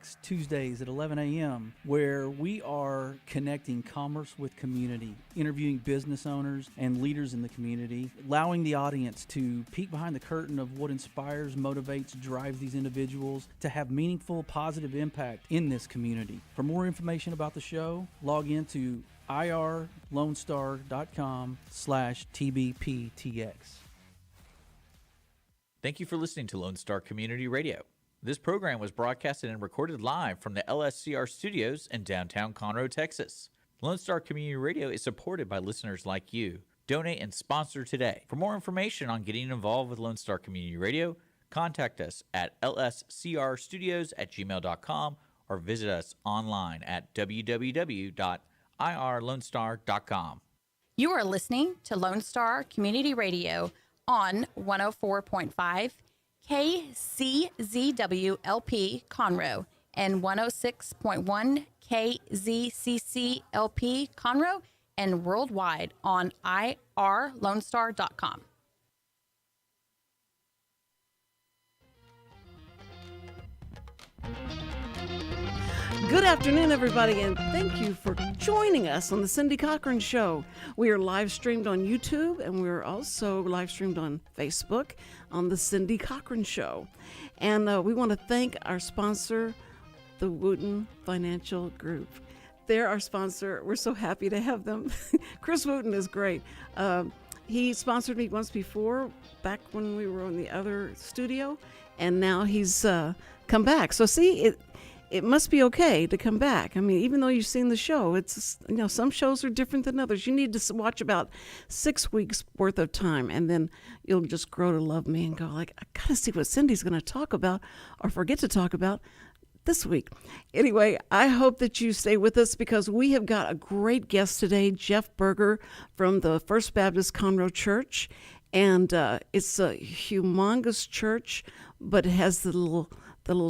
TX Tuesdays at 11 a.m., where we are connecting commerce with community, interviewing business owners and leaders in the community, allowing the audience to peek behind the curtain of what inspires, motivates, drives these individuals to have meaningful, positive impact in this community. For more information about the show, log into irlonestar.com/TBPTX. Thank you for listening to Lone Star Community Radio. This program was broadcasted and recorded live from the LSCR studios in downtown Conroe, Texas. Lone Star Community Radio is supported by listeners like you. Donate and sponsor today. For more information on getting involved with Lone Star Community Radio, contact us at lscrstudios@gmail.com or visit us online at www.irlonestar.com. You are listening to Lone Star Community Radio on 104.5 KCZWLP Conroe and 106.1 KZCCLP Conroe and worldwide on irlonestar.com. Good afternoon, everybody, and thank you for joining us on the Cindy Cochran Show. We are live streamed on YouTube, and we're also live streamed on Facebook on the Cindy Cochran Show. And we want to thank our sponsor, the Wootton Financial Group. They're our sponsor. We're so happy to have them. Chris Wootton is great. He sponsored me once before, back when we were in the other studio, and now he's come back. So see, it must be okay to come back. I mean, even though you've seen the show, it's, some shows are different than others. You need to watch about 6 weeks worth of time, and then you'll just grow to love me and go like, I gotta see what Cindy's going to talk about or forget to talk about this week. Anyway, I hope that you stay with us because we have got a great guest today, Jeff Berger from the First Baptist Conroe Church. And it's a humongous church, but it has the little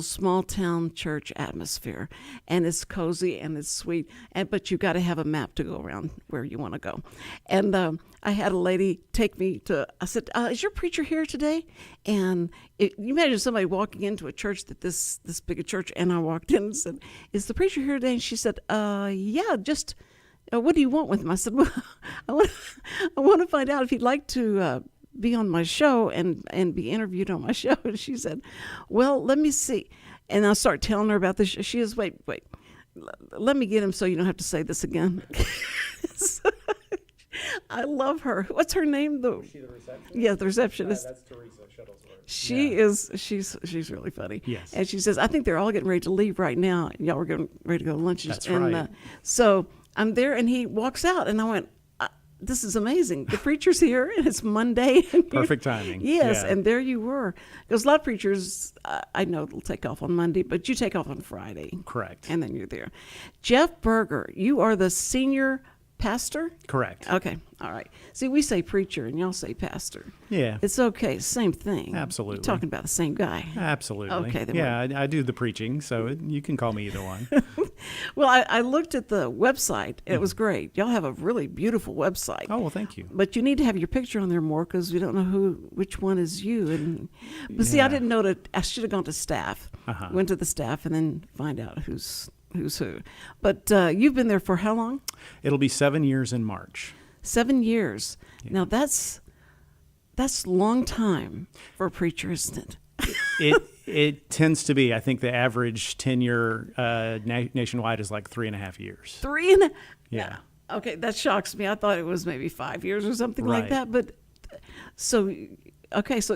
small town church atmosphere, and it's cozy and it's sweet. But you got to have a map to go around where you want to go. And I had a lady take me to. I said, "Is your preacher here today?" And you imagine somebody walking into a church that this big a church, and I walked in and said, "Is the preacher here today?" And she said, "Yeah, just." What do you want with him? I said, "Well, I want to find out if he'd like to." Be on my show and be interviewed on my show. And she said, well, let me see. And I'll start telling her about this. She is, wait, let me get him so you don't have to say this again. So, I love her. What's her name, though? Is she the receptionist? Yeah, the receptionist. That's Teresa Shuttlesworth. She's really funny. Yes. And she says, I think they're all getting ready to leave right now. Y'all were getting ready to go to lunch. That's and, right. So I'm there, and he walks out, and I went, this is amazing. The preacher's here, and it's Monday. Perfect timing. Yes, Yeah. and there you were. Because a lot of preachers, I know they'll take off on Monday, but you take off on Friday. Correct. And then you're there. Jeff Berger, you are the senior pastor? Correct. Okay, all right. See, we say preacher, and y'all say pastor. Yeah. It's okay, same thing. Absolutely. You're talking about the same guy. Absolutely. Okay. Then yeah, I do the preaching, so you can call me either one. Well, I looked at the website. And it was great. Y'all have a really beautiful website. Oh, well, thank you. But you need to have your picture on there more because we don't know which one is you. But see, I didn't know that. I should have gone to staff. Uh-huh. Went to the staff and then find out who's who. But you've been there for how long? It'll be 7 years in March. 7 years. Yeah. Now that's a long time for a preacher, isn't it? It tends to be. I think the average tenure nationwide is like 3.5 years. 3.5. Yeah. Okay, that shocks me. I thought it was maybe 5 years or something like Right. that. But so it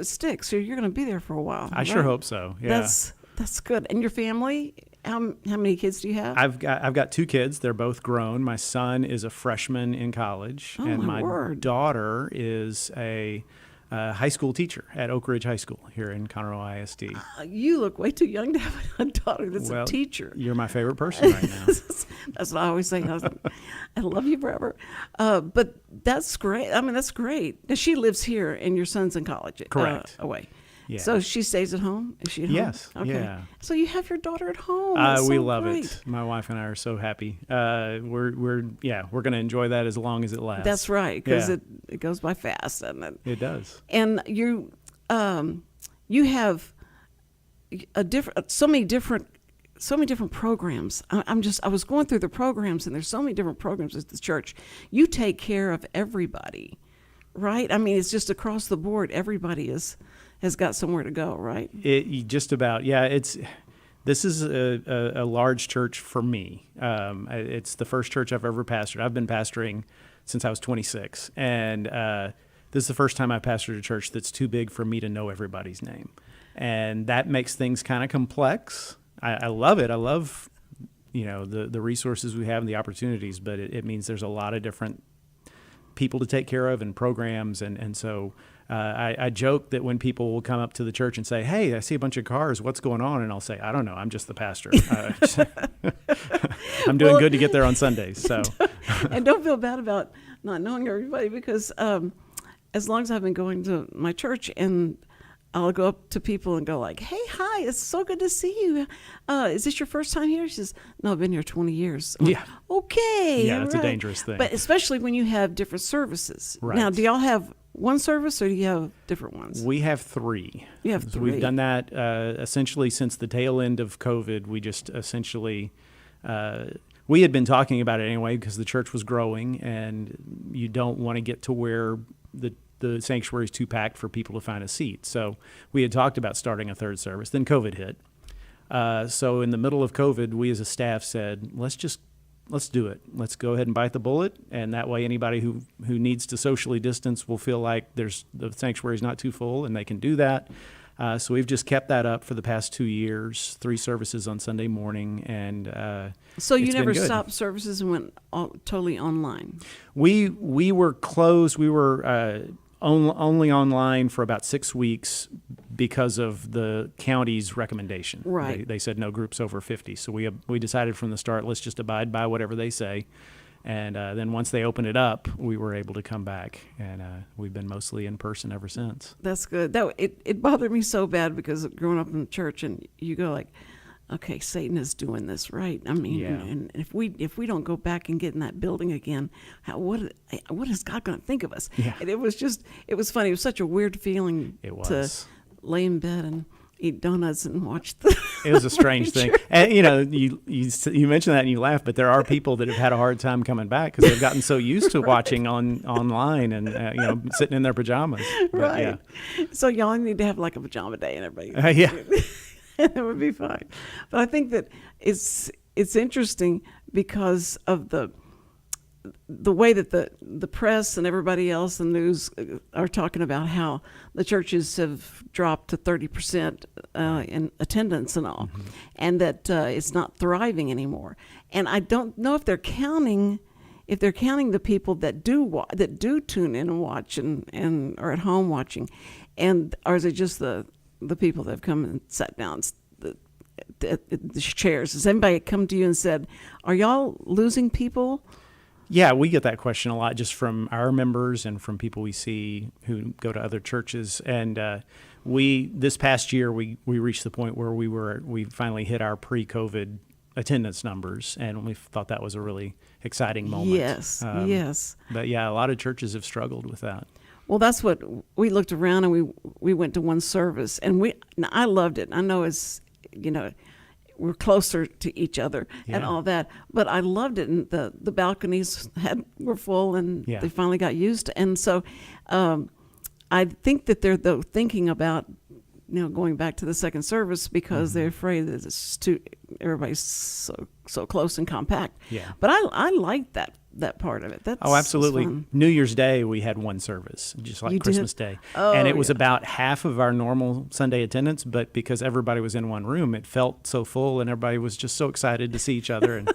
sticks. So you're going to be there for a while. I sure hope so. Yeah. That's good. And your family? How many kids do you have? I've got 2 kids. They're both grown. My son is a freshman in college, Oh, and my my word. daughter is a high school teacher at Oak Ridge High School here in Conroe ISD. You look way too young to have a daughter that's Well, a teacher. You're my favorite person right now. That's what I always say. I love you forever. But that's great. I mean, that's great. Now, she lives here, and your son's in college. Correct. Away. Yeah. So she stays at home? Is she at home? Yes, Okay. yeah. So you have your daughter at home. That's We so love great. it. My wife and I are so happy. We're going to enjoy that as long as it lasts. That's right, because Yeah. it goes by fast, doesn't it? It does. And you have so many different so many different programs. I was going through the programs, and there's so many different programs at the church. You take care of everybody, right? I mean, it's just across the board. Everybody has got somewhere to go, right? Just about, yeah. This is a large church for me. It's the first church I've ever pastored. I've been pastoring since I was 26, and this is the first time I pastored a church that's too big for me to know everybody's name, and that makes things kind of complex. I love it. I love, the resources we have and the opportunities, but it means there's a lot of different people to take care of and programs, and so I joke that when people will come up to the church and say, "Hey, I see a bunch of cars. What's going on?" And I'll say, "I don't know. I'm just the pastor. I'm doing good to get there on Sundays." So, and don't feel bad about not knowing everybody, because as long as I've been going to my church, and I'll go up to people and go like, "Hey, hi, it's so good to see you. Is this your first time here?" She says, "No, I've been here 20 years. I'm yeah. like, okay. Yeah, that's right. a dangerous thing. But especially when you have different services. Right. Now, do y'all have one service, or do you have different ones? We have 3. You have So 3. we've done that essentially since the tail end of COVID. We just essentially, we had been talking about it anyway because the church was growing, and you don't want to get to where the sanctuary is too packed for people to find a seat. So we had talked about starting a 3rd service. Then COVID hit. So in the middle of COVID, we as a staff said, let's do it. Let's go ahead and bite the bullet. And that way anybody who needs to socially distance will feel like the sanctuary is not too full, and they can do that. So we've just kept that up for the past 2 years, 3 services on Sunday morning. And so you it's been never good. stopped services and went totally online? We were closed. We were only online for about 6 weeks because of the county's recommendation. Right. They said no groups over 50. So we decided from the start, let's just abide by whatever they say. And then once they opened it up, we were able to come back, and we've been mostly in person ever since. That's good. It bothered me so bad, because growing up in the church, and you go like, okay, Satan is doing this, right? I mean, Yeah. and if we don't go back and get in that building again, what is God going to think of us? Yeah. And it was funny. It was such a weird feeling It to was. lay in bed and eat donuts and watch the. It was a strange thing. And, you mentioned that and you laugh, but there are people that have had a hard time coming back because they've gotten so used to watching online and, sitting in their pajamas. But, Right. yeah. So y'all need to have like a pajama day, and everybody. Yeah. It would be fine. But I think that it's interesting because of the way that the press and everybody else in the news are talking about how the churches have dropped to 30% in attendance and all, and that it's not thriving anymore. And I don't know if they're counting the people that do tune in and watch and are at home watching, or is it just the people that have come and sat down at the chairs? Has anybody come to you and said, "Are y'all losing people?" Yeah, we get that question a lot just from our members and from people we see who go to other churches. And this past year, we reached the point where we finally hit our pre-COVID attendance numbers, and we thought that was a really exciting moment. Yes, yes. But yeah, a lot of churches have struggled with that. Well, that's what we looked around, and we went to one service, and I loved it. I know it's, we're closer to each other and all that, but I loved it. And the balconies were full, and they finally got used. And so I think that they're thinking about going back to the second service because they're afraid that everybody's so close and compact. Yeah. But I like that part of it. That's absolutely. fun. New Year's Day, we had one service, just like You Christmas did? Day. Oh, and it was yeah. about half of our normal Sunday attendance, but because everybody was in one room, it felt so full, and everybody was just so excited to see each other. And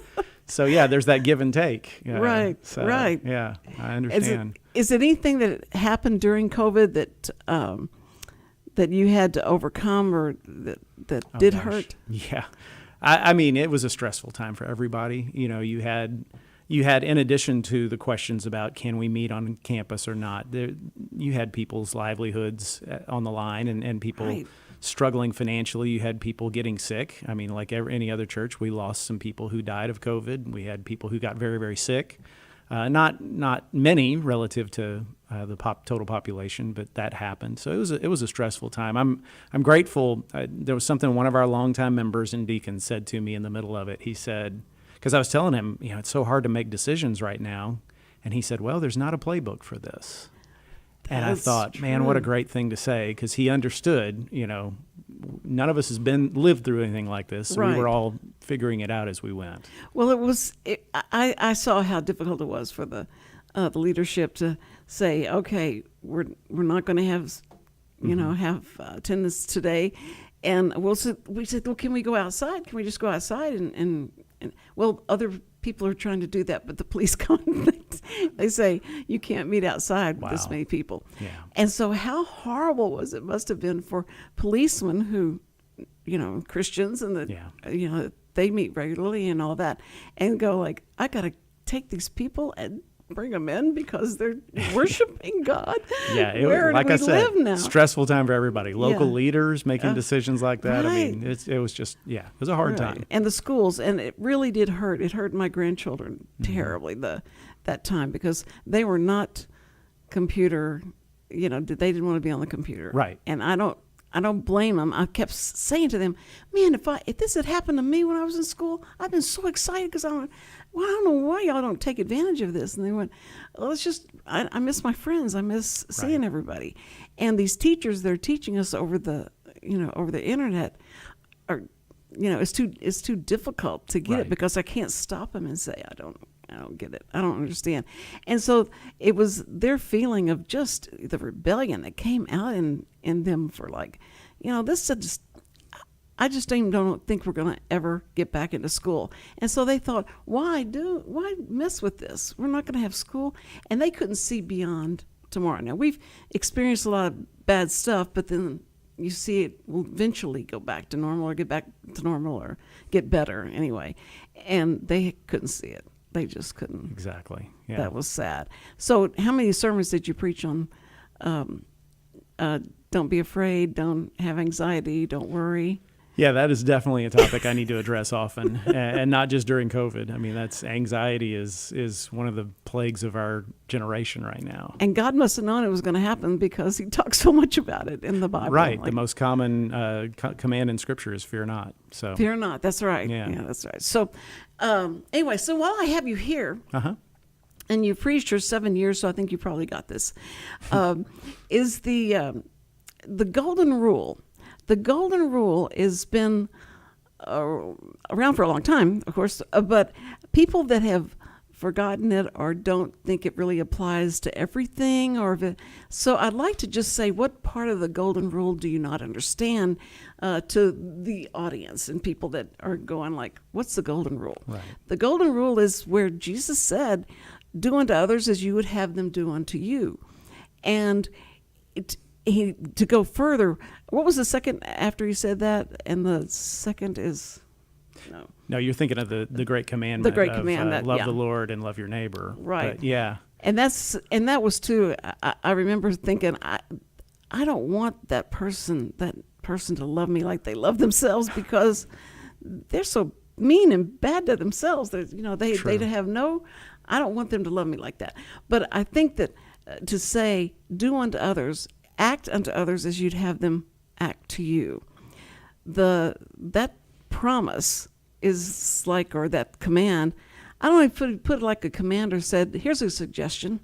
so, yeah, there's that give and take. Right, right. Yeah, I understand. Is it anything that happened during COVID that you had to overcome, or that Oh, did gosh. hurt? Yeah. I mean, it was a stressful time for everybody. You had, in addition to the questions about can we meet on campus or not, you had people's livelihoods on the line, and people Right. struggling financially. You had people getting sick. I mean, like any other church, we lost some people who died of COVID. We had people who got very, very sick. Not many relative to the total population, but that happened. So it was a stressful time. I'm grateful. There was something one of our longtime members and deacons said to me in the middle of it. He said, because I was telling him, it's so hard to make decisions right now, and he said, well, there's not a playbook for this. And I thought, man, what a great thing to say, because he understood, none of us has lived through anything like this. So we were all figuring it out as we went. Well, I saw how difficult it was for the leadership to say, okay, we're not going to have, have attendance today. And we said, well, can we go outside? Can we just go outside? And well, other people are trying to do that, but the police come. They say you can't meet outside with this many people. Yeah. And so how horrible it must have been for policemen who, Christians and they meet regularly and all that, and go like, I got to take these people and bring them in because they're worshiping God. Yeah, Where like do we I said, live now? stressful time for everybody. Local leaders making decisions like that. Right. I mean, it was just, it was a hard time. And the schools, and it really did hurt. It hurt my grandchildren terribly that time, because they were not computer. They didn't want to be on the computer. Right. And I don't blame them. I kept saying to them, man, if this had happened to me when I was in school, I've been so excited because I don't know why y'all don't take advantage of this. And they went, well, it's just, I miss my friends. I miss seeing everybody. And these teachers, they're teaching us over the internet are, it's too difficult to get it, because I can't stop them and say, I don't get it. I don't understand. And so it was their feeling of just the rebellion that came out in them for this is I just don't think we're going to ever get back into school. And so they thought, why mess with this? We're not going to have school. And they couldn't see beyond tomorrow. Now, we've experienced a lot of bad stuff, but then you see it will eventually go back to normal, or get back to normal, or get better anyway. And they couldn't see it. They just couldn't. Exactly. Yeah. That was sad. So how many sermons did you preach on don't be afraid, don't have anxiety, don't worry? Yeah, that is definitely a topic I need to address often, and not just during COVID. I mean, anxiety is one of the plagues of our generation right now. And God must have known it was going to happen, because he talks so much about it in the Bible. Right. The most common command in Scripture is fear not. So fear not. That's right. Yeah, that's right. So anyway, so while I have you here, and you've preached for 7 years, so I think you probably got this, is the golden rule. The golden rule has been around for a long time, of course, but people that have forgotten it or don't think it really applies to everything, so I'd like to just say, what part of the golden rule do you not understand to the audience and people that are going like, what's the golden rule? Right. The golden rule is where Jesus said, do unto others as you would have them do unto you. And to go further, what was the second after he said that? And the second is no, you're thinking of the great commandment. The great commandment, love the Lord and love your neighbor. Right. But, yeah. And that was too. I remember thinking, I don't want that person to love me like they love themselves, because they're so mean and bad to themselves. They have no. I don't want them to love me like that. But I think that to say, do unto others, act unto others as you'd have them act to you. That promise is like, or that command, I don't even put it like a commander said, here's a suggestion.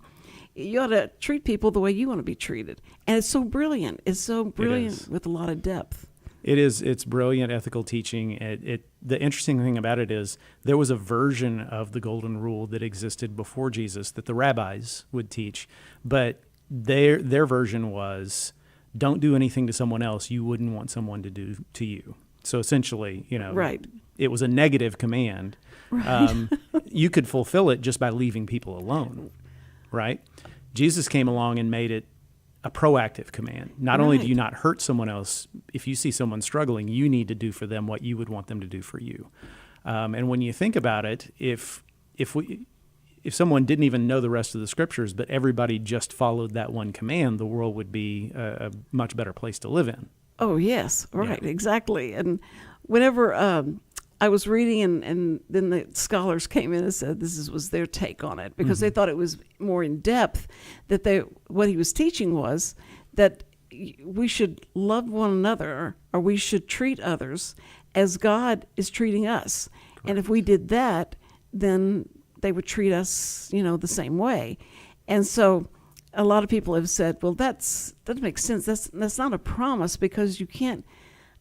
You ought to treat people the way you want to be treated. And it's so brilliant. It's so brilliant with a lot of depth. It is. It's brilliant ethical teaching. The interesting thing about it is there was a version of the golden rule that existed before Jesus that the rabbis would teach, but their version was, don't do anything to someone else you wouldn't want someone to do to you. So essentially, right. It was a negative command. Right. You could fulfill it just by leaving people alone, right? Jesus came along and made it a proactive command. Not only do you not hurt someone else, if you see someone struggling, you need to do for them what you would want them to do for you. And when you think about it, if someone didn't even know the rest of the Scriptures, but everybody just followed that one command, the world would be a much better place to live in. Oh, yes, right, exactly. And whenever I was reading, and then the scholars came in and said was their take on it, because they thought it was more in depth. That what he was teaching was that we should love one another, or we should treat others as God is treating us. Correct. And if we did that, then they would treat us, the same way. And so a lot of people have said, well, that makes sense. That's not a promise, because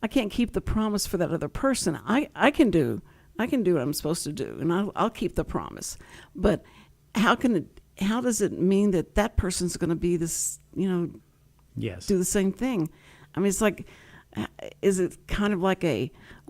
I can't keep the promise for that other person. I can do what I'm supposed to do, and I'll keep the promise. But how does it mean that person's going to be this, Yes. do the same thing? I mean, it's like, is it kind of like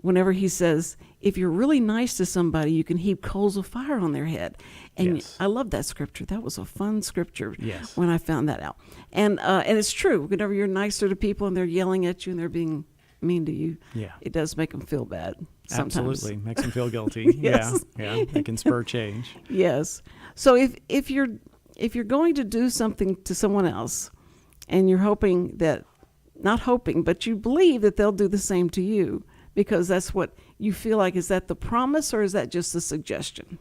whenever he says, if you're really nice to somebody, you can heap coals of fire on their head. And yes. I love that scripture. That was a fun scripture. Yes. When I found that out. And it's true. Whenever you're nicer to people and they're yelling at you and they're being mean to you, yeah, it does make them feel bad sometimes. Absolutely. Makes them feel guilty. Yes. Yeah. It can spur change. Yes. So if you're going to do something to someone else, and you're not hoping, but you believe that they'll do the same to you, because that's what you feel like, is that the promise, or is that just a suggestion?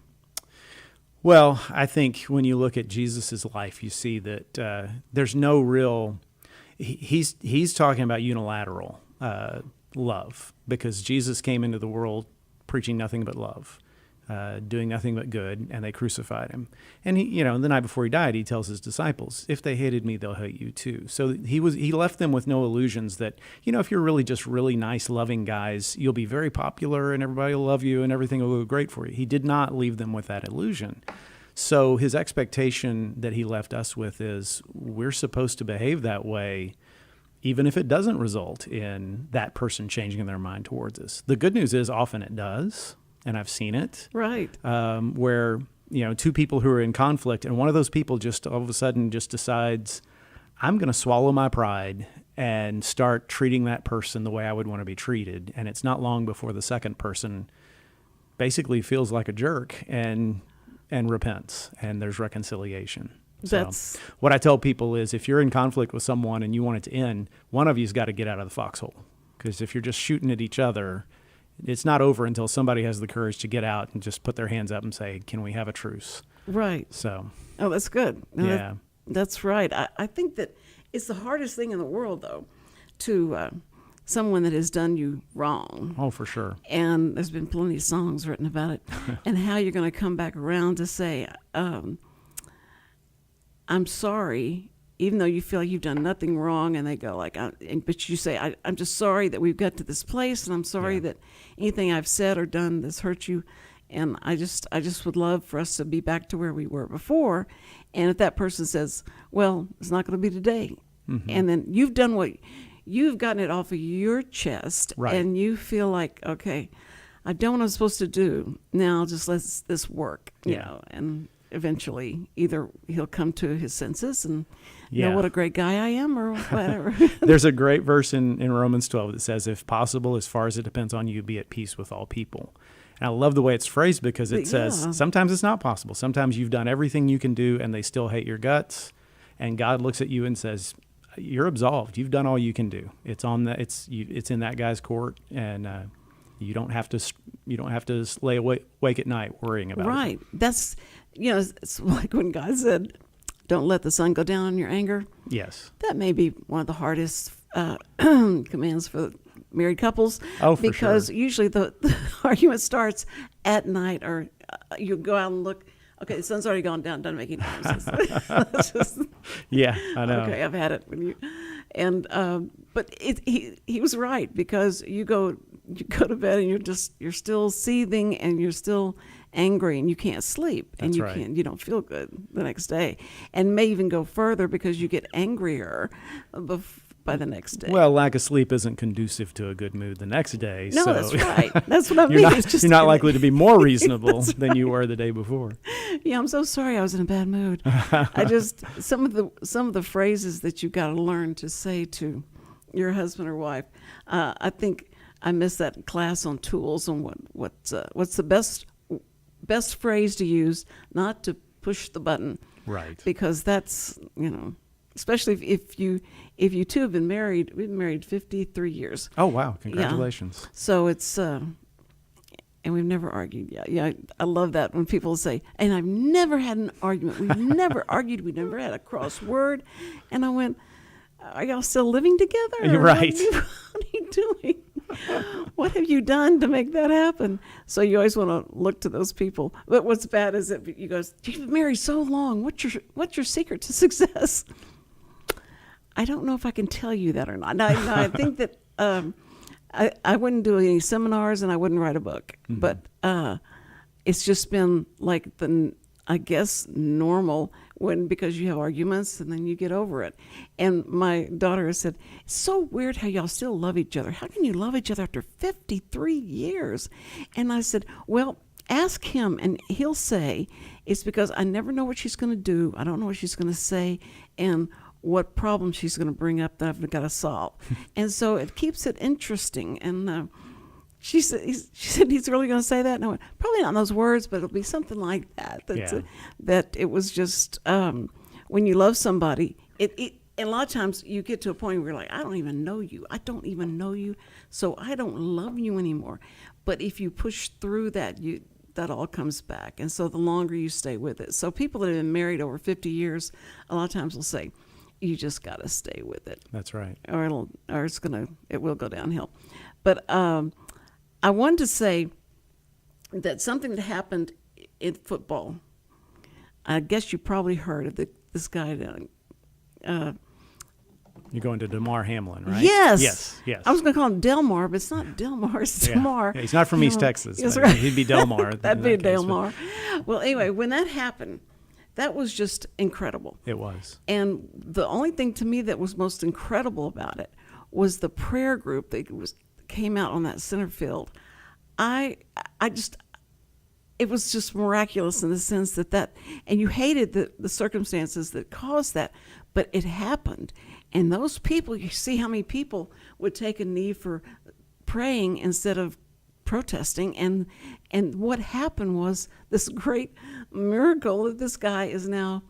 Well, I think when you look at Jesus' life, you see that there's no real. He's talking about unilateral love, because Jesus came into the world preaching nothing but love, doing nothing but good, and they crucified him. And he, the night before he died, he tells his disciples, "If they hated me, they'll hate you too." So he left them with no illusions that, if you're really just really nice, loving guys, you'll be very popular and everybody will love you and everything will go great for you. He did not leave them with that illusion. So his expectation that he left us with is, we're supposed to behave that way, even if it doesn't result in that person changing their mind towards us. The good news is often it does, and I've seen it. Right. Where, two people who are in conflict, and one of those people just all of a sudden just decides, I'm going to swallow my pride and start treating that person the way I would want to be treated. And it's not long before the second person basically feels like a jerk and repents, and there's reconciliation. So what I tell people is, if you're in conflict with someone and you want it to end, one of you's got to get out of the foxhole. Because if you're just shooting at each other, it's not over until somebody has the courage to get out and just put their hands up and say, can we have a truce? Right. So. Oh, that's good. No, yeah. That's right. I think that it's the hardest thing in the world, though, to someone that has done you wrong. Oh, for sure. And there's been plenty of songs written about it. And how you're going to come back around to say, I'm sorry, even though you feel like you've done nothing wrong, and they go like, but you say, I'm just sorry that we've got to this place, and I'm sorry that anything I've said or done that's hurt you, and I just would love for us to be back to where we were before. And if that person says, well, it's not going to be today, and then you've done you've gotten it off of your chest, right, and you feel like, okay, I've done what I'm supposed to do, now just let this work, and eventually either he'll come to his senses and know what a great guy I am, or whatever. There's a great verse in Romans 12 that says, if possible, as far as it depends on you, be at peace with all people. And I love the way it's phrased, because it says sometimes it's not possible. Sometimes you've done everything you can do and they still hate your guts. And God looks at you and says, you're absolved. You've done all you can do. It's in that guy's court, and you don't have to lay awake at night worrying about it. Right. That's, it's like when God said, don't let the sun go down on your anger. Yes. That may be one of the hardest commands for married couples. Oh, for because sure. Usually the argument starts at night, or you go out and look. Okay, the sun's already gone down. Doesn't make any difference. Yeah, I know. Okay, I've had it when you, and but he was right, because you go to bed and you're still seething and you're still angry and you can't sleep, and That's right. you don't feel good the next day, and may even go further because you get angrier by the next day. Well, lack of sleep isn't conducive to a good mood the next day. No, so that's right. That's what I mean. You're not likely to be more reasonable than you were the day before. Yeah, I'm so sorry I was in a bad mood. I just some of the phrases that you got to learn to say to your husband or wife. I think I missed that class on tools on what's the best phrase to use, not to push the button. Right. Because that's, especially if you two have been married. We've been married 53 years. Oh, wow. Congratulations. Yeah. So it's and we've never argued yet. Yeah, I love that when people say, and I've never had an argument. We've never argued. We never had a crossword. And I went, are y'all still living together? You're right. What are you doing? What have you done to make that happen? So you always want to look to those people. But what's bad is that you go, you've been married so long. What's your secret to success? I don't know if I can tell you that or not. No, I think that I wouldn't do any seminars and I wouldn't write a book. Mm-hmm. But it's just been like I guess, normal because you have arguments and then you get over it. And my daughter has said, it's so weird how y'all still love each other. How can you love each other after 53 years? And I said, well, ask him, and he'll say, it's because I never know what she's going to do. I don't know what she's going to say and what problem she's going to bring up that I've got to solve. And so it keeps it interesting. And she said he's really going to say that? And I went, probably not in those words, but it'll be something like that. That it was just when you love somebody, and a lot of times you get to a point where you're like, I don't even know you. I don't even know you, so I don't love you anymore. But if you push through that, that all comes back. And so the longer you stay with it. So people that have been married over 50 years, a lot of times will say, you just got to stay with it. That's right. Or it will go downhill. But I wanted to say that something that happened in football, I guess you probably heard of this guy. You're going to DeMar Hamlin, right? Yes. Yes. I was going to call him Delmar, but it's not Delmar, it's DeMar. Yeah, he's not from East Texas. That's right. He'd be Delmar. That'd be Delmar. Well, anyway, when that happened, that was just incredible. It was. And the only thing to me that was most incredible about it was the prayer group that came out on that center field. It was just miraculous in the sense that and you hated the circumstances that caused that, but it happened. And those people, you see how many people would take a knee for praying instead of protesting. And what happened was this great miracle that this guy is now,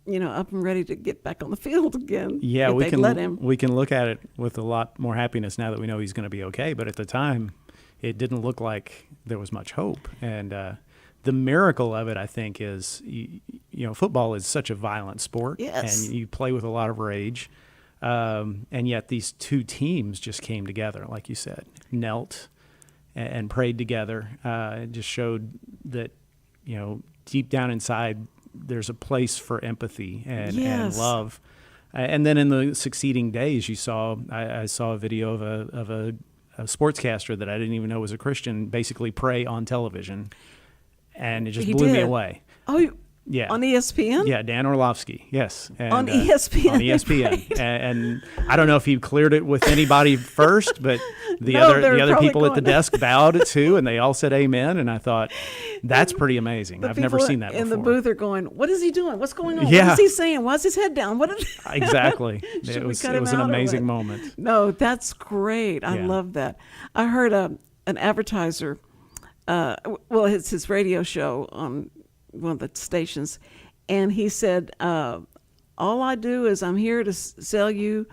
up and ready to get back on the field again. Yeah, we can let him. We can look at it with a lot more happiness now that we know he's going to be okay. But at the time, it didn't look like there was much hope. And the miracle of it, I think, is football is such a violent sport. Yes. And you play with a lot of rage. And yet these two teams just came together, like you said, knelt and prayed together. It just showed that, deep down inside, there's a place for empathy and love. And then in the succeeding days, I saw a video of a sportscaster that I didn't even know was a Christian basically pray on television, and it just blew me away. Oh, yeah. On ESPN? Yeah, Dan Orlovsky, yes. And, on ESPN? On ESPN. And I don't know if he cleared it with anybody first, but the other people at the desk bowed too, and they all said amen, and I thought, that's pretty amazing. I've never seen that before. In the booth are going, what is he doing? What's going on? Yeah. What is he saying? Why's his head down? Exactly. It was an amazing moment. No, that's great. I love that. I heard an advertiser, it's his radio show on one of the stations, and he said, all I do is I'm here to sell you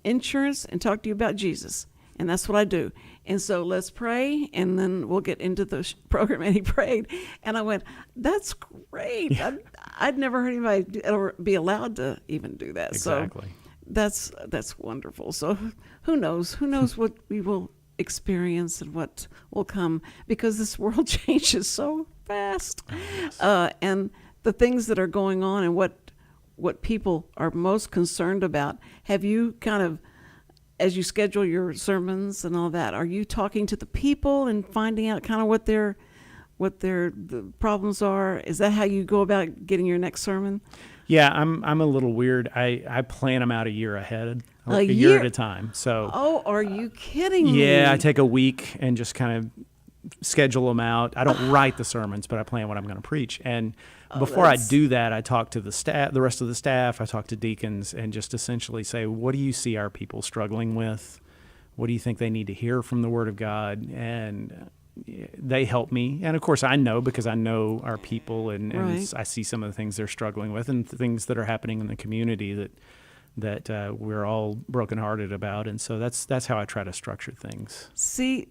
insurance and talk to you about Jesus, and that's what I do. And so let's pray, and then we'll get into the program. And he prayed, and I went, that's great. Yeah. I'd never heard anybody ever be allowed to even do that. Exactly. So that's wonderful. So who knows what we will experience and what will come, because this world changes so fast. Yes. And the things that are going on and what people are most concerned about. Have you kind of, as you schedule your sermons and all that, are you talking to the people and finding out kind of what their the problems are? Is that how you go about getting your next sermon? Yeah, I'm a little weird. I plan them out a year ahead, a year at a time. So. Oh, are you kidding me? Yeah, I take a week and just kind of schedule them out. I don't write the sermons, but I plan what I'm going to preach. And before I do that, I talk to the rest of the staff. I talk to deacons and just essentially say, what do you see our people struggling with? What do you think they need to hear from the Word of God? And they help me. And of course I know, because I know our people and I see some of the things they're struggling with and things that are happening in the community that we're all brokenhearted about. And so that's how I try to structure things. See,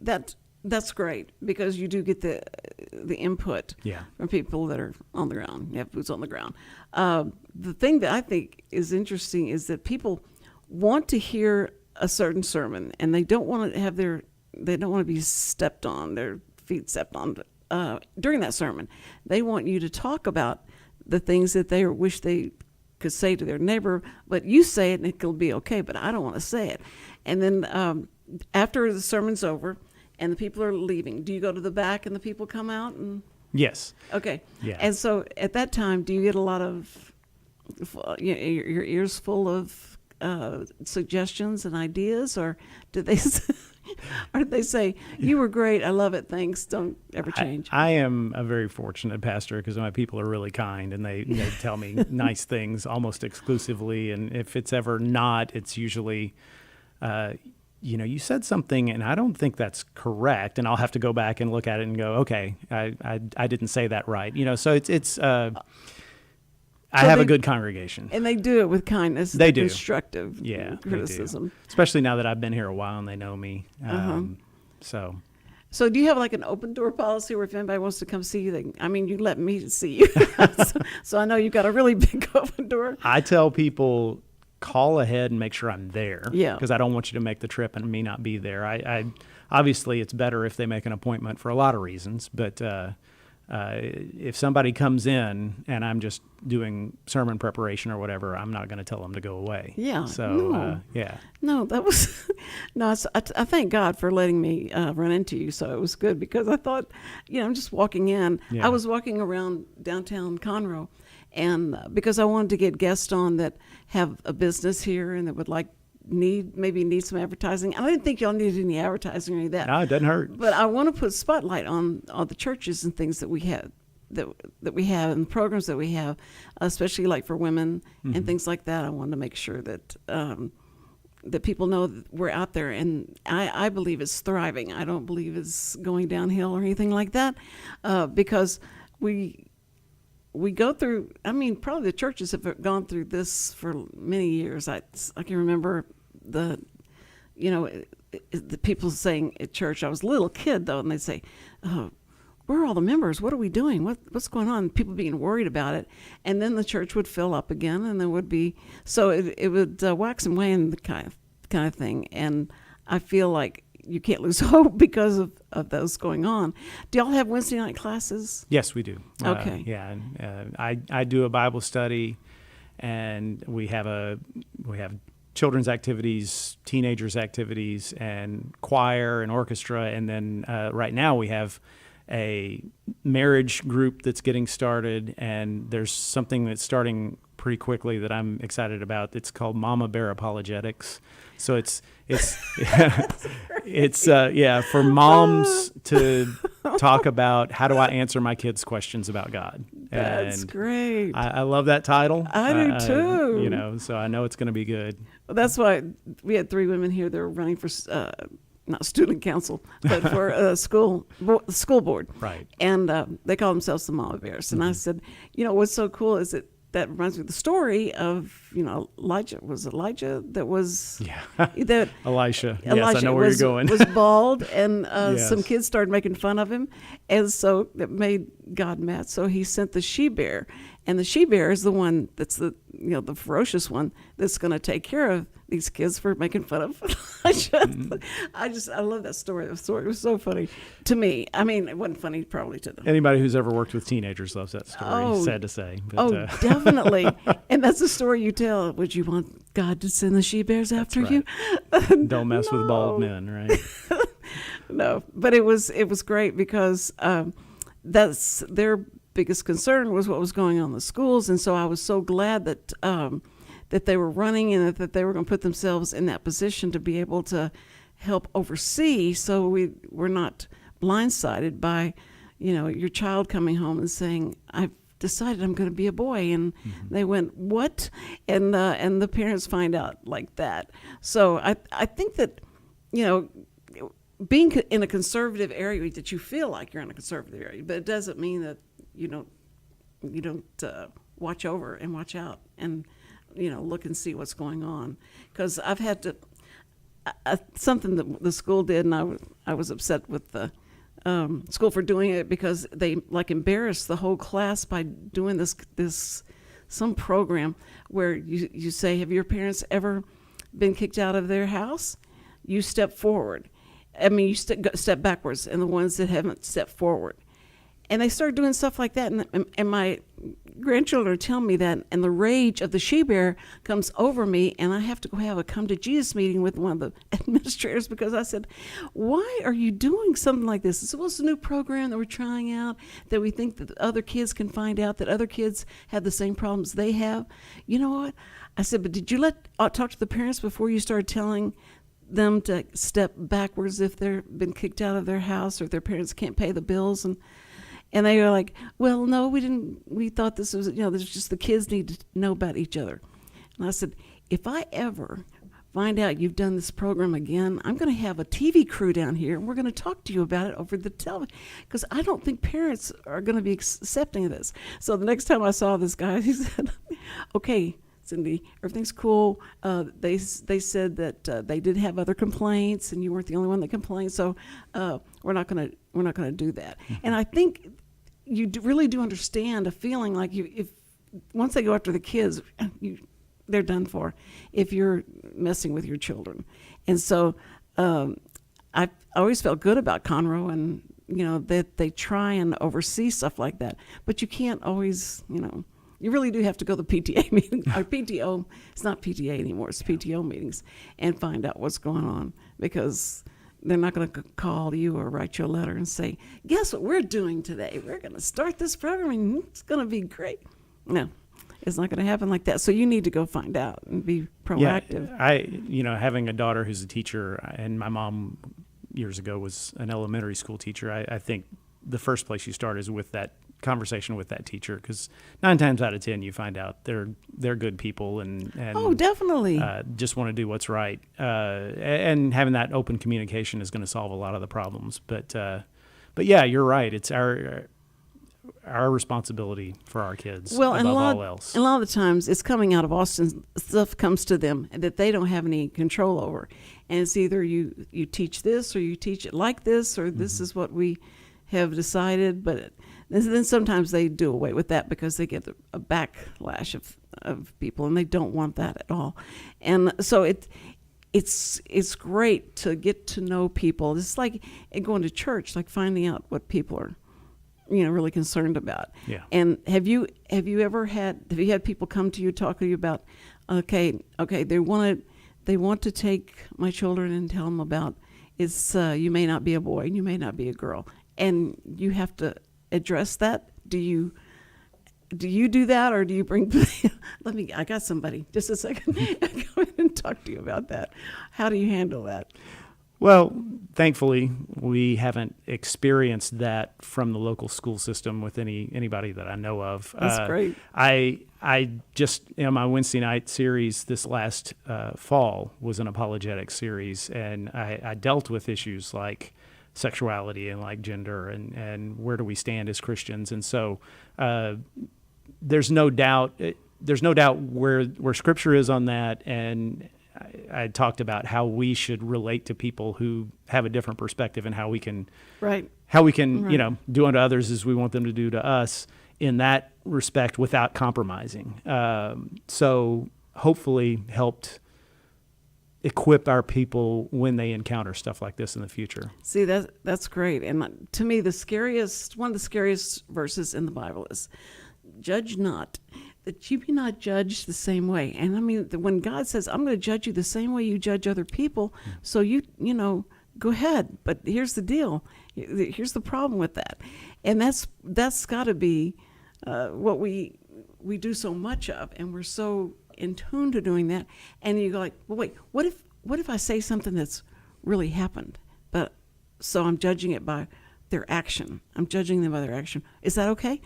That's great because you do get the input Yeah. from people that are on the ground. You have boots on the ground. The thing that I think is interesting is that people want to hear a certain sermon, and they don't want to be stepped on, their feet stepped on during that sermon. They want you to talk about the things that they wish they could say to their neighbor, but you say it and it'll be okay, but I don't want to say it. And then after the sermon's over and the people are leaving, do you go to the back and the people come out? And Yes. okay. Yeah. And so at that time, do you get a lot of your ears full of suggestions and ideas, or did they or did they say, you were great, I love it, thanks, don't ever change? I am a very fortunate pastor because my people are really kind, and they tell me nice things almost exclusively. And if it's ever not, it's usually, you said something and I don't think that's correct, and I'll have to go back and look at it and go, okay, I didn't say that right. So it's I have a good congregation. And they do it with kindness. They do. Constructive criticism. They do. Especially now that I've been here a while and they know me. So do you have like an open door policy where if anybody wants to come see you, you let me see you. so I know you've got a really big open door. I tell people, call ahead and make sure I'm there. Yeah. Because I don't want you to make the trip and me not be there. I obviously it's better if they make an appointment for a lot of reasons, but if somebody comes in and I'm just doing sermon preparation or whatever, I'm not going to tell them to go away. Yeah. So, yeah. No, that was, I thank God for letting me run into you. So it was good because I thought, I'm just walking in. Yeah. I was walking around downtown Conroe, and because I wanted to get guests on that have a business here and that would need some advertising. I didn't think y'all needed any advertising or any of that. No, it doesn't hurt. But I want to put spotlight on all the churches and things that we have, that we have, and programs that we have, especially like for women and things like that. I want to make sure that that people know that we're out there, and I believe it's thriving. I don't believe it's going downhill or anything like that, because we go through, probably the churches have gone through this for many years. I can remember the people saying at church, I was a little kid though, and they'd say, oh, where are all the members? What are we doing? What's going on? People being worried about it. And then the church would fill up again, and there would be, so it would wax and wane, the kind of thing. And I feel like you can't lose hope because of those going on. Do y'all have Wednesday night classes? Yes, we do. Okay. Yeah, and I do a Bible study, and we have children's activities, teenagers activities, and choir and orchestra, and then right now we have a marriage group that's getting started, and there's something that's starting pretty quickly that I'm excited about. It's called Mama Bear Apologetics. So it's for moms to talk about how do I answer my kids' questions about God. That's great. I love that title. I do too. So I know it's going to be good. Well, that's why we had 3 women here that were running for not student council, but for school board. Right. And they call themselves the Mama Bears. And I said, what's so cool is that reminds me of the story of, Elijah. Was it Elijah that was... Yeah. that Elisha. Yes, I know where you're going. was bald, and Yes. some kids started making fun of him. And so it made God mad. So he sent the she-bear. And the she-bear is the one that's the ferocious one that's going to take care of these kids for making fun of Elijah. I love that story. The story was so funny to me. It wasn't funny probably to them. Anybody who's ever worked with teenagers loves that story. Oh, sad to say. But, definitely. And that's the story you tell. Would you want God to send the she-bears after you? Don't mess with bald men, right? No, but it was great because that's their biggest concern was what was going on in the schools, and so I was so glad that that they were running and that they were going to put themselves in that position to be able to help oversee, so we're not blindsided by your child coming home and saying, I've decided I'm going to be a boy, and they went, what? And the parents find out like that. So I think that being in a conservative area, that you feel like you're in a conservative area, but it doesn't mean that you don't watch over and watch out and look and see what's going on. Because I've had something that the school did, and I was upset with the school for doing it because they like embarrassed the whole class by doing this some program where you say, have your parents ever been kicked out of their house? You step forward. I mean, you step backwards, and the ones that haven't stepped forward. And they started doing stuff like that, and my grandchildren are telling me that, and the rage of the she-bear comes over me, and I have to go have a come to Jesus meeting with one of the administrators because I said, why are you doing something like this? It's a new program that we're trying out that we think that other kids can find out that other kids have the same problems they have. You know what? I said, but did you talk to the parents before you started telling them to step backwards if they've been kicked out of their house or if their parents can't pay the bills? And they were like, well, no, we didn't. We thought this was, there's just the kids need to know about each other. And I said, if I ever find out you've done this program again, I'm going to have a TV crew down here, and we're going to talk to you about it over the television, because I don't think parents are going to be accepting of this. So the next time I saw this guy, he said, okay, Cindy, everything's cool. They said that they did have other complaints, and you weren't the only one that complained. So we're not gonna do that. Mm-hmm. And I think you really do understand a feeling like if once they go after the kids, they're done for. If you're messing with your children, and so I always felt good about Conroe, and that they try and oversee stuff like that. But you can't always, You really do have to go to the PTA meeting, or PTO. It's not PTA anymore. It's PTO meetings, and find out what's going on, because they're not going to call you or write you a letter and say, guess what we're doing today? We're going to start this program, and it's going to be great. No, it's not going to happen like that. So you need to go find out and be proactive. Yeah, having a daughter who's a teacher, and my mom years ago was an elementary school teacher, I think the first place you start is with that conversation with that teacher, because 9 times out of 10 you find out they're good people and oh, definitely just want to do what's right, and having that open communication is going to solve a lot of the problems. But yeah, you're right. It's our responsibility for our kids. Well, above all else. And a lot of the times it's coming out of Austin. Stuff comes to them that they don't have any control over, and it's either you teach this or you teach it like this, or this is what we have decided. But then sometimes they do away with that because they get a backlash of people, and they don't want that at all. And so it's great to get to know people. It's like going to church, like finding out what people are, really concerned about. Yeah. And have you had people come to you, talk to you about, okay, they want to take my children and tell them about you may not be a boy and you may not be a girl, and you have to address that. Do you do that, or do you bring I got somebody just a second come in and talk to you about that. How do you handle that? Well, thankfully we haven't experienced that from the local school system with anybody that I know of. That's great. I just, my Wednesday night series this last fall was an apologetics series, and I dealt with issues like sexuality and like gender and where do we stand as Christians. And so there's no doubt where Scripture is on that. And I talked about how we should relate to people who have a different perspective, and how we can do unto others as we want them to do to us in that respect without compromising. So hopefully helped equip our people when they encounter stuff like this in the future. See, that's great. And to me, one of the scariest verses in the Bible is, judge not, that you be not judged the same way. And I mean, when God says, I'm going to judge you the same way you judge other people, so you go ahead. But here's the deal. Here's the problem with that. And that's got to be what we do so much of, and we're so in tune to doing that. And you go like, well, wait, what if I say something that's really happened, but so I'm judging it by their action. I'm judging them by their action. Is that okay?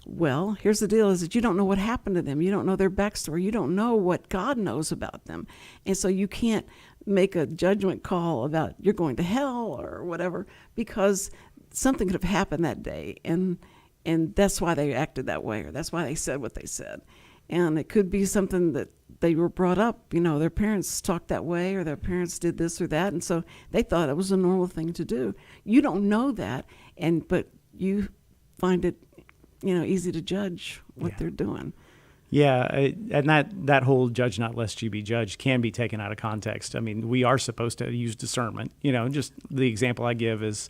Well, here's the deal, is that you don't know what happened to them. You don't know their backstory. You don't know what God knows about them. And so you can't make a judgment call about you're going to hell or whatever, because something could have happened that day. And that's why they acted that way, or that's why they said what they said. And it could be something that they were brought up, their parents talked that way, or their parents did this or that, and so they thought it was a normal thing to do. You don't know that, but you find it, easy to judge what they're doing. Yeah, and that whole judge not lest you be judged can be taken out of context. I mean, we are supposed to use discernment. Just the example I give is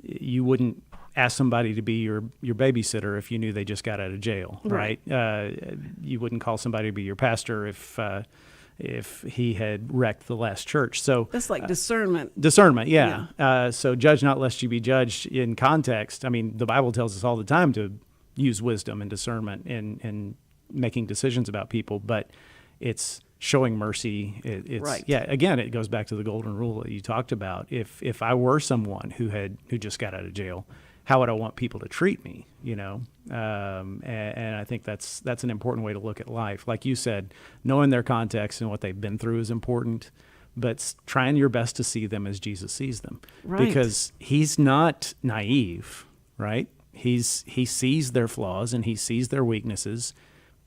you wouldn't ask somebody to be your babysitter if you knew they just got out of jail, right? You wouldn't call somebody to be your pastor if he had wrecked the last church. So that's like discernment. Discernment, yeah. So judge not lest you be judged in context. I mean, the Bible tells us all the time to use wisdom and discernment in making decisions about people, but it's showing mercy. It's right. Yeah. Again, it goes back to the golden rule that you talked about. If I were someone who just got out of jail, how would I want people to treat me? And I think that's an important way to look at life. Like you said, knowing their context and what they've been through is important, but trying your best to see them as Jesus sees them, right. because he's not naive, right? He sees their flaws and he sees their weaknesses,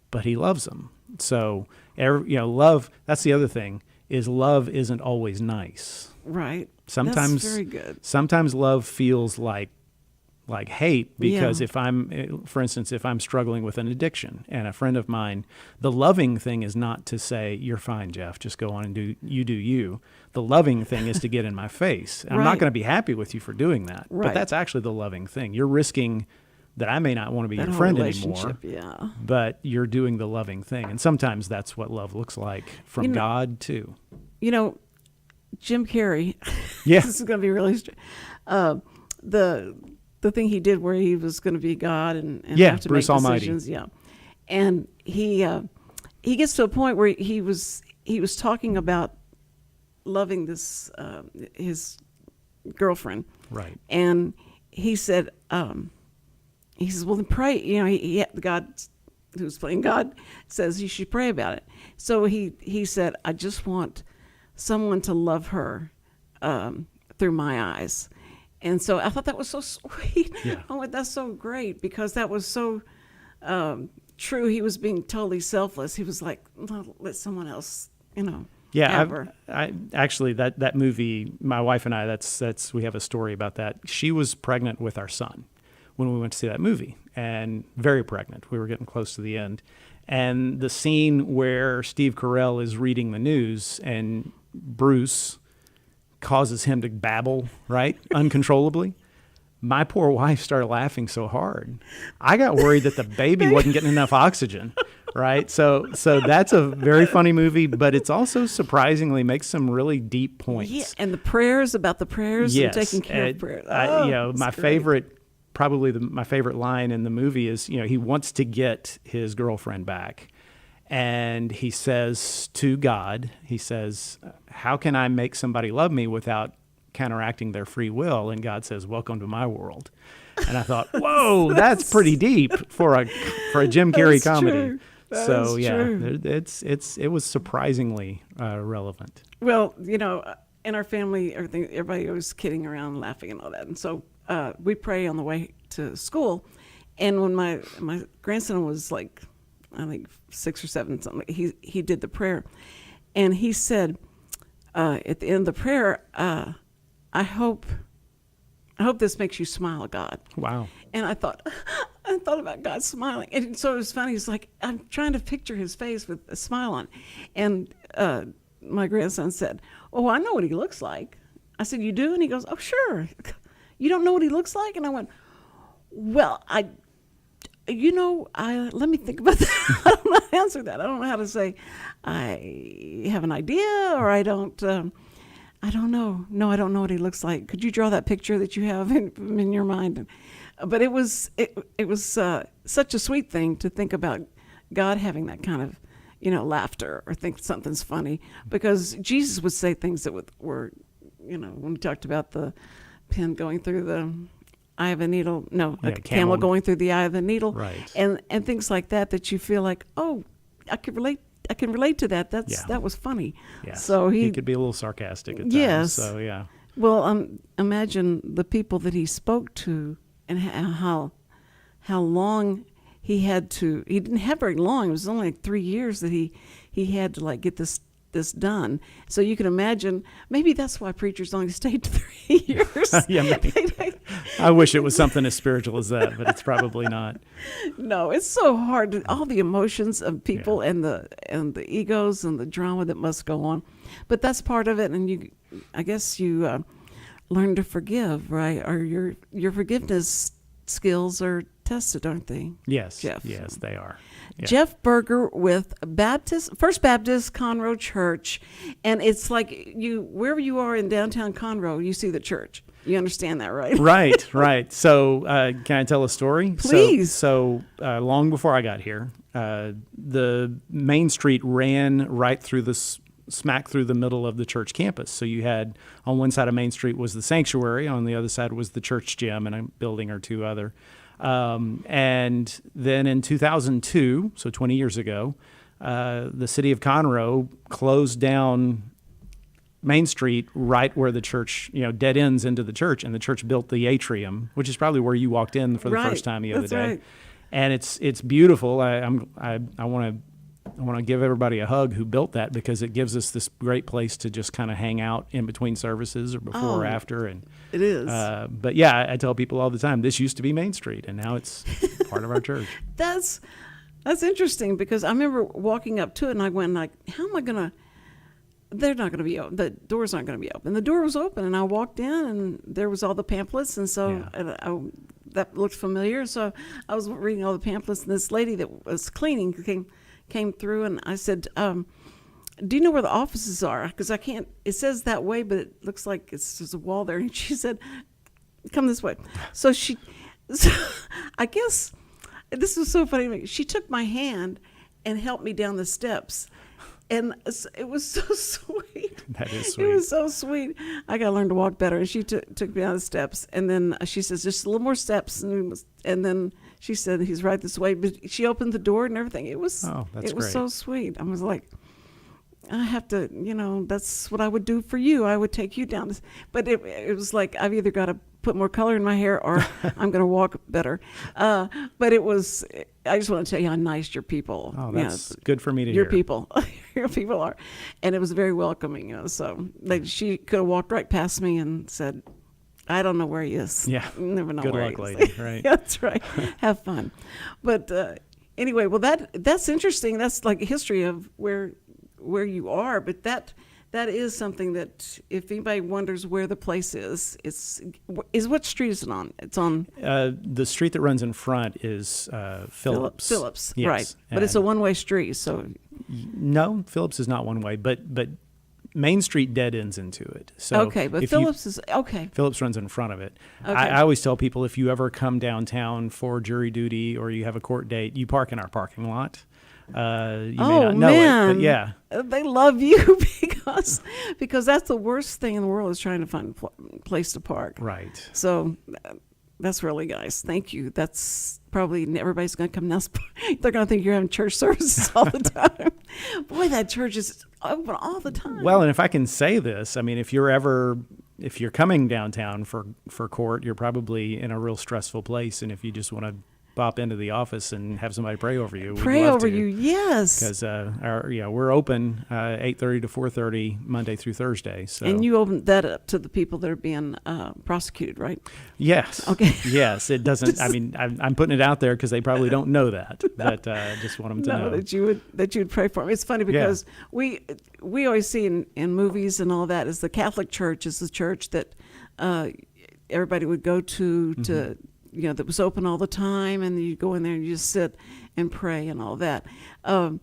but he loves them. So, love, that's the other thing, is love isn't always nice. Right. Sometimes, that's very good. Sometimes love feels like hate, because if I'm struggling with an addiction and a friend of mine, the loving thing is not to say, you're fine, Jeff, just go on and do you. The loving thing is to get in my face. I'm not going to be happy with you for doing that. Right. But that's actually the loving thing. You're risking that I may not want to be that your whole friend relationship, anymore, but you're doing the loving thing. And sometimes that's what love looks like from God too. Jim Carrey, yeah. This is going to be really the thing he did where he was going to be God and have to Bruce make Almighty. decisions. Yeah. And he gets to a point where he was talking about loving this his girlfriend. Right. And he said, well, then pray. God, who's playing God, says you should pray about it. So he said, I just want someone to love her through my eyes. And so I thought that was so sweet. Yeah. Oh, that's so great, because that was so true. He was being totally selfless. He was like, let someone else, Yeah, I actually that movie, my wife and I, that's we have a story about that. She was pregnant with our son when we went to see that movie, and very pregnant. We were getting close to the end, and the scene where Steve Carell is reading the news and Bruce causes him to babble, right, uncontrollably. My poor wife started laughing so hard. I got worried that the baby wasn't getting enough oxygen, right? So that's a very funny movie, but it's also surprisingly makes some really deep points. Yeah, and the prayers and taking care of prayers. My favorite, my favorite line in the movie is, he wants to get his girlfriend back. And he says to God, how can I make somebody love me without counteracting their free will? And God says, welcome to my world. And I thought, whoa, that's pretty deep for a Jim Carrey comedy. True. It was surprisingly relevant. Well, in our family, everybody was kidding around, laughing and all that. And so we pray on the way to school. And when my grandson was like, I think 6 or 7, something, he did the prayer. And he said, at the end of the prayer, I hope this makes you smile, God. Wow. And I thought about God smiling. And so it was funny. It's like, I'm trying to picture his face with a smile on. And my grandson said, oh, I know what he looks like. I said, you do? And he goes, oh, sure. You don't know what he looks like? And I went, well, let me think about that. I don't know how to answer that. I don't know how to say, I have an idea, or I don't know. No, I don't know what he looks like. Could you draw that picture that you have in your mind? But it was such a sweet thing to think about God having that kind of, laughter, or think something's funny, because Jesus would say things that were, when we talked about the pin going through the eye of a needle, a camel going through the eye of the needle, right? And things like that you feel like, oh, I can relate to that. That was funny. Yes. So he could be a little sarcastic at times. Yes. So yeah. Well, imagine the people that he spoke to, and how long he didn't have very long. It was only like 3 years that he had to like get this done. So you can imagine, maybe that's why preachers only stayed 3 years. Yeah, maybe. I wish it was something as spiritual as that, but it's probably not. No, it's so hard. All the emotions of people and the egos and the drama that must go on, but that's part of it. And I guess you learn to forgive, right? Or your forgiveness skills are tested, aren't they? Yes, Jeff? Yes, they are. Yeah. Jeff Berger with First Baptist Conroe Church, and it's like wherever you are in downtown Conroe, you see the church. You understand that, right? Right. So can I tell a story? Please. So long before I got here, the main street ran right through smack through the middle of the church campus. So you had, on one side of Main Street was the sanctuary, on the other side was the church gym and a building or two other. And then in 2002, so 20 years ago, the city of Conroe closed down Main Street right where the church, dead ends into the church, and the church built the atrium, which is probably where you walked in for the first time the other day. Right. And it's beautiful. I want to give everybody a hug who built that, because it gives us this great place to just kind of hang out in between services or before or after. And it is. But yeah, I tell people all the time, this used to be Main Street, and now it's part of our church. That's interesting, because I remember walking up to it and I went like, how am I going to, they're not going to be open. The door's not going to be open. The door was open, and I walked in and there was all the pamphlets. And so that looked familiar. So I was reading all the pamphlets, and this lady that was cleaning came through, and I said, do you know where the offices are? Because I can't, it says that way, but it looks like there's a wall there. And she said, come this way. So I guess this was so funny to me. She took my hand and helped me down the steps. And it was so sweet. That is sweet. It was so sweet. I got to learn to walk better. And she took me down the steps. And then she says, just a little more steps. And then she said, he's right this way. But she opened the door and everything. It was great. So sweet. I was like, I have to, that's what I would do for you. I would take you down. But it was like, I've either got to put more color in my hair or I'm going to walk better. But I just want to tell you how nice your people. Oh, that's good for me to hear. Your people are. And it was very welcoming, so she could have walked right past me and said, I don't know where he is. Yeah. You never know good where luck, he is. lady. Right. That's right. Have fun. But anyway, well, that's interesting. That's like a history of where you are, but that is something that if anybody wonders where the place is what street is it on? It's on the street that runs in front is Phillips. Phillips, yes. right? But it's a one-way street, so no, Phillips is not one way, but Main Street dead ends into it. So okay, but Phillips is okay. Phillips runs in front of it. Okay. I always tell people, if you ever come downtown for jury duty or you have a court date, you park in our parking lot. You may not know it, but yeah. They love you because that's the worst thing in the world, is trying to find a place to park. Right. So that's really nice. Thank you. That's probably everybody's going to come now. They're going to think you're having church services all the time. Boy, that church is open all the time. Well, and if I can say this, I mean, if you're coming downtown for court, you're probably in a real stressful place, and if you just want to pop into the office and have somebody pray over you. Pray over you, yes. Because we're open 8:30 to 4:30 Monday through Thursday. So. And you open that up to the people that are being prosecuted, right? Yes. Okay. Yes, it doesn't. I mean, I'm putting it out there because they probably don't know that, but just want them to know that you would pray for them. It's funny because we always see in movies and all that is the Catholic Church is the church that everybody would go to that was open all the time, and you go in there and you just sit and pray and all that. But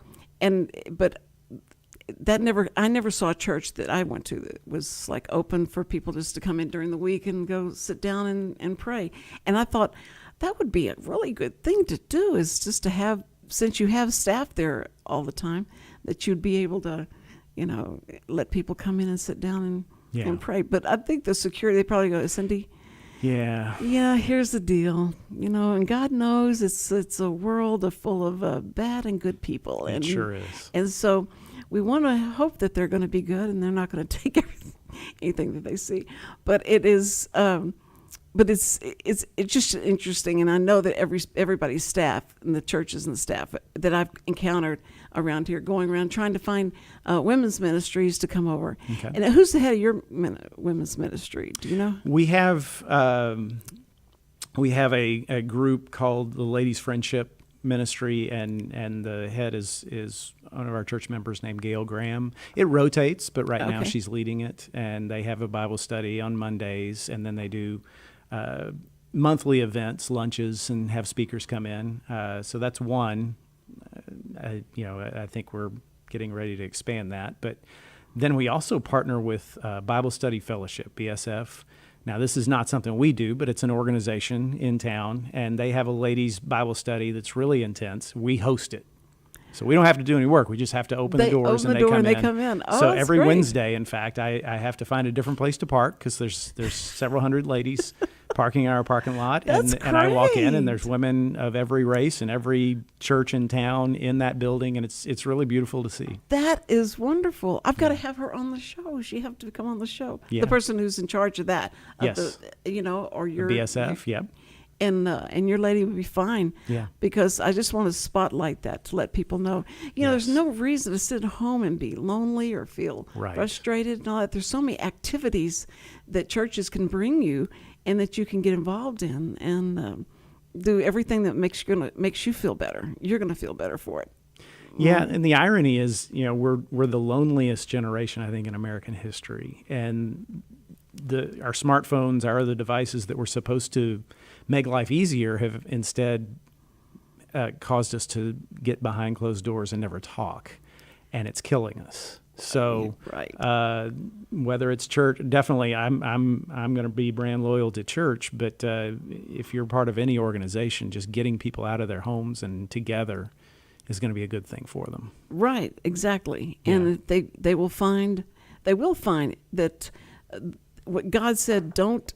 I never saw a church that I went to that was like open for people just to come in during the week and go sit down and pray. And I thought that would be a really good thing to do, is just to have, since you have staff there all the time, that you'd be able to, let people come in and sit down and pray. But I think the security, they probably go, Cindy, yeah, here's the deal, and God knows it's a world full of bad and good people. It sure is. And so we want to hope that they're going to be good and they're not going to take anything that they see. But it is, but it's just interesting, and I know that everybody's staff and the churches and the staff that I've encountered around here, going around trying to find women's ministries to come over. Okay. And who's the head of your women's ministry? Do you know? We have a group called the Ladies Friendship Ministry, and the head is one of our church members named Gail Graham. It rotates, but right now she's leading it, and they have a Bible study on Mondays, and then they do monthly events, lunches, and have speakers come in. So that's one. I think we're getting ready to expand that. But then we also partner with Bible Study Fellowship, BSF. Now, this is not something we do, but it's an organization in town, and they have a ladies' Bible study that's really intense. We host it. So we don't have to do any work. We just have to open the doors and they come in. Oh, so that's every great. Wednesday, in fact, I have to find a different place to park because there's several hundred ladies parking in our parking lot. That's and I walk in, great. and there's women of every race and every church in town in that building, and it's really beautiful to see. That is wonderful. I've got to have her on the show. She have to come on the show. Yeah. The person who's in charge of that. Yes. Or your BSF, yep. And your lady would be fine. Yeah. Because I just want to spotlight that to let people know. There's no reason to sit at home and be lonely or feel frustrated and all that. There's so many activities that churches can bring you and that you can get involved in and do everything that makes you feel better. You're going to feel better for it. Yeah, and the irony is, we're the loneliest generation, I think, in American history, and our smartphones, our other devices that were supposed to make life easier have instead caused us to get behind closed doors and never talk, and it's killing us. So, whether it's church, definitely, I'm going to be brand loyal to church. But if you're part of any organization, just getting people out of their homes and together is going to be a good thing for them. Right, exactly, Yeah. and they will find that what God said, don't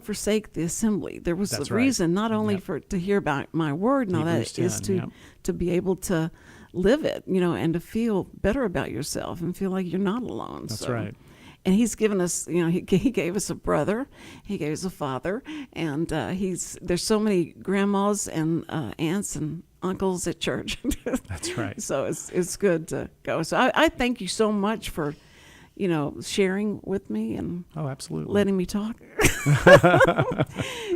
forsake the assembly. There was That's a right. reason, not only to hear about my word and all Hebrews that, is 10, to be able to live it, and to feel better about yourself and feel like you're not alone. That's So, right. And he's given us, he gave us a brother, he gave us a father, and there's so many grandmas and aunts and uncles at church. That's right. So it's good to go. So I thank you so much for, sharing with me and Absolutely. letting me talk.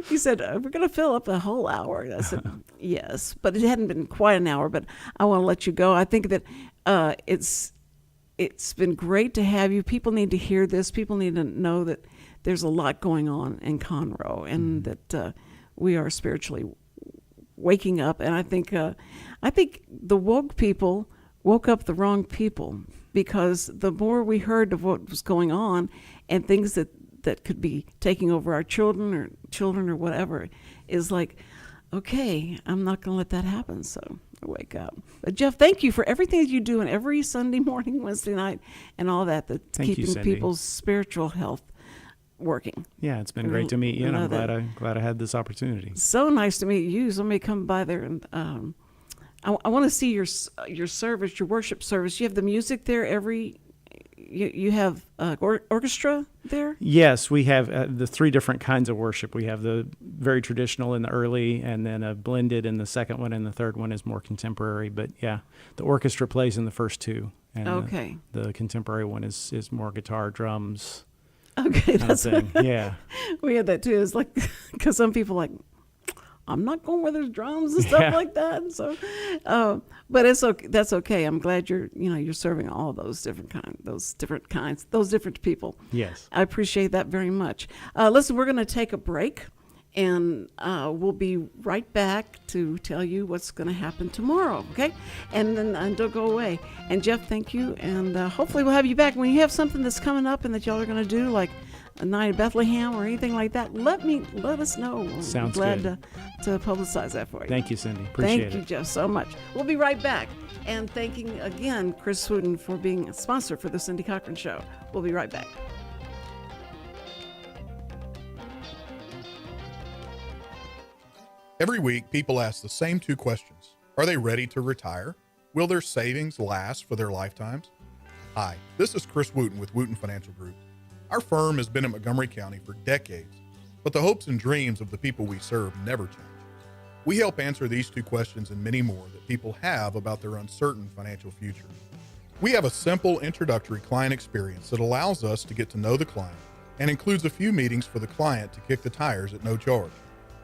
He said, we're going to fill up a whole hour. I said, yes, but it hadn't been quite an hour, but I want to let you go. I think that it's been great to have you. People need to hear this. People need to know that there's a lot going on in Conroe and that we are spiritually waking up. And I think the woke people woke up the wrong people, because the more we heard of what was going on and things that could be taking over our children or whatever, is like, okay, I'm not going to let that happen. So I wake up. But Jeff, thank you for everything that you do on every Sunday morning, Wednesday night, and all that's Thank you, keeping Cindy. people's spiritual health working. Yeah, it's been great to meet you, and I'm glad I had this opportunity. So nice to meet you. Somebody come by there, and I want to see your service, your worship service. You have the music there you have orchestra there? Yes, we have the three different kinds of worship. We have the very traditional in the early, and then a blended in the second one, and the third one is more contemporary. But yeah, the orchestra plays in the first two, and Okay. the contemporary one is more guitar, drums. Okay, kind of that's thing. Yeah. We had that too. It's like, because some people are like, I'm not going where there's drums and stuff Yeah. like that. And so, but it's okay. That's okay. I'm glad you're serving all those different people. Yes. I appreciate that very much. Listen, we're going to take a break, and we'll be right back to tell you what's going to happen tomorrow. Okay, and then don't go away. And Jeff, thank you, and hopefully we'll have you back when you have something that's coming up and that y'all are going to do, like a night of Bethlehem or anything like that. Let us know. We'll Sounds be glad good. to publicize that for you. Thank you, Cindy. Appreciate Thank you, it. Jeff, so much. We'll be right back. And thanking again Chris Wootton for being a sponsor for the Cindy Cochran Show. We'll be right back. Every week, people ask the same two questions. Are they ready to retire? Will their savings last for their lifetimes? Hi, this is Chris Wootton with Wootton Financial Group. Our firm has been in Montgomery County for decades, but the hopes and dreams of the people we serve never change. We help answer these two questions and many more that people have about their uncertain financial future. We have a simple introductory client experience that allows us to get to know the client and includes a few meetings for the client to kick the tires at no charge.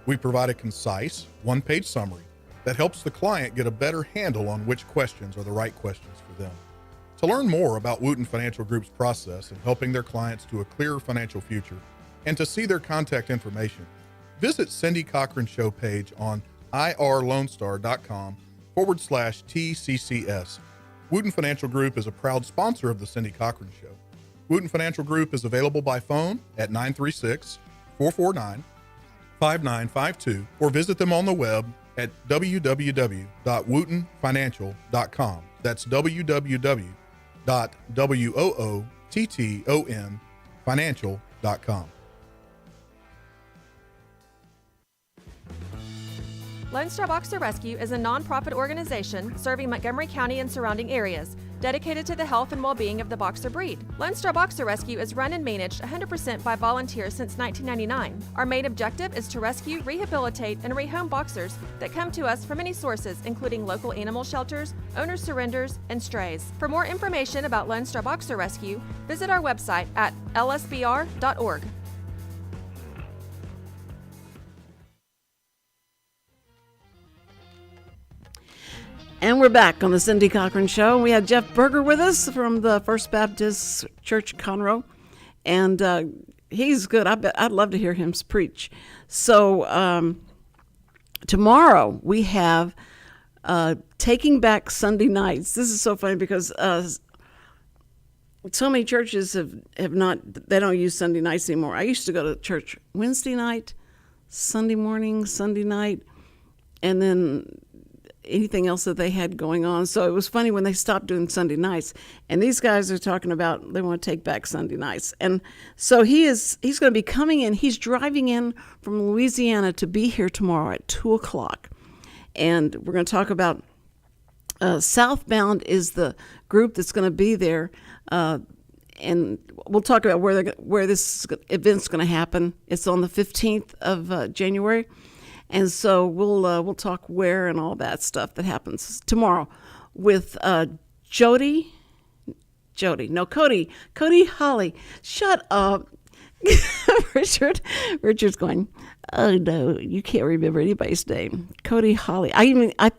We provide a concise, one-page summary that helps the client get a better handle on which questions are the right questions for them. To learn more about Wootton Financial Group's process in helping their clients to a clearer financial future and to see their contact information, visit Cindy Cochran's show page on irlonestar.com/TCCS. Wootton Financial Group is a proud sponsor of the Cindy Cochran Show. Wootton Financial Group is available by phone at 936-449-5952 or visit them on the web at www.woottonfinancial.com. That's www.woottonfinancial.com. Lone Star Boxer Rescue is a nonprofit organization serving Montgomery County and surrounding areas, dedicated to the health and well-being of the boxer breed. Lone Star Boxer Rescue is run and managed 100% by volunteers since 1999. Our main objective is to rescue, rehabilitate, and rehome boxers that come to us from many sources, including local animal shelters, owner surrenders, and strays. For more information about Lone Star Boxer Rescue, visit our website at lsbr.org. And we're back on the Cindy Cochran Show. We had Jeff Berger with us from the First Baptist Church, Conroe, and he's good. I'd love to hear him preach. So tomorrow we have Taking Back Sunday Nights. This is so funny because so many churches have not, they don't use Sunday nights anymore. I used to go to church Wednesday night, Sunday morning, Sunday night, and then anything else that they had going on. So it was funny when they stopped doing Sunday nights. And these guys are talking about they want to take back Sunday nights. And so he's going to be coming in. He's driving in from Louisiana to be here tomorrow at 2:00. And we're going to talk about Southbound is the group that's going to be there. And we'll talk about where this event's going to happen. It's on the 15th of January. And so we'll talk where and all that stuff that happens tomorrow with Cody Holly. Shut up. Richard's going, oh no, you can't remember anybody's name. Cody Holly. I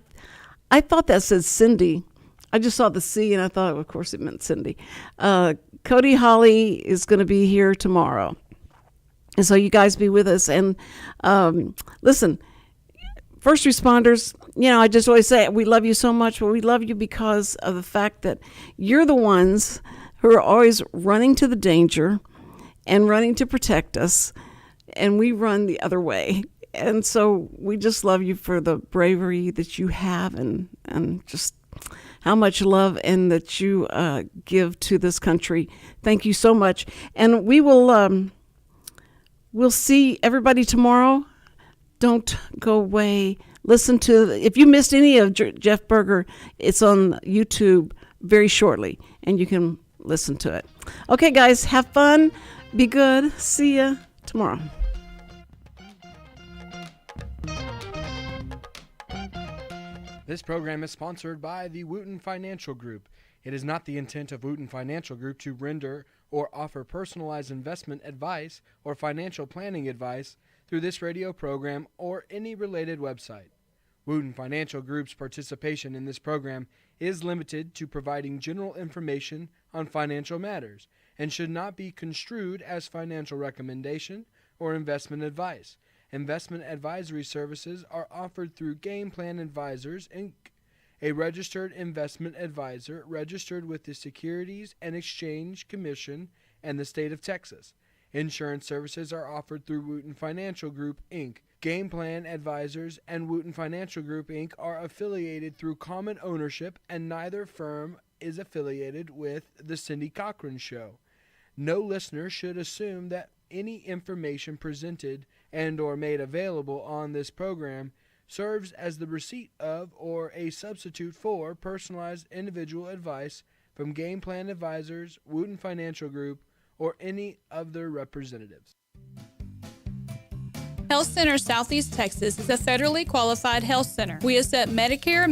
thought that said Cindy. I just saw the C and I thought, of course, it meant Cindy. Cody Holly is going to be here tomorrow. And so you guys be with us. And listen, first responders, I just always say we love you so much, but we love you because of the fact that you're the ones who are always running to the danger and running to protect us. And we run the other way. And so we just love you for the bravery that you have and just how much love and that you give to this country. Thank you so much. And we will... We'll see everybody tomorrow. Don't go away. Listen to, if you missed any of Jeff Berger, it's on YouTube very shortly, and you can listen to it. Okay, guys, have fun. Be good. See ya tomorrow. This program is sponsored by the Wootton Financial Group. It is not the intent of Wootton Financial Group to render or offer personalized investment advice or financial planning advice through this radio program or any related website. Wootton Financial Group's participation in this program is limited to providing general information on financial matters and should not be construed as financial recommendation or investment advice. Investment advisory services are offered through Game Plan Advisors, Inc., a registered investment advisor registered with the Securities and Exchange Commission and the state of Texas. Insurance services are offered through Wootton Financial Group, Inc. Game Plan Advisors and Wootton Financial Group, Inc. are affiliated through common ownership, and neither firm is affiliated with The Cindy Cochran Show. No listener should assume that any information presented and or made available on this program serves as the receipt of or a substitute for personalized individual advice from Game Plan Advisors, Wootton Financial Group, or any of their representatives. Health Center Southeast Texas is a federally qualified health center. We accept Medicare,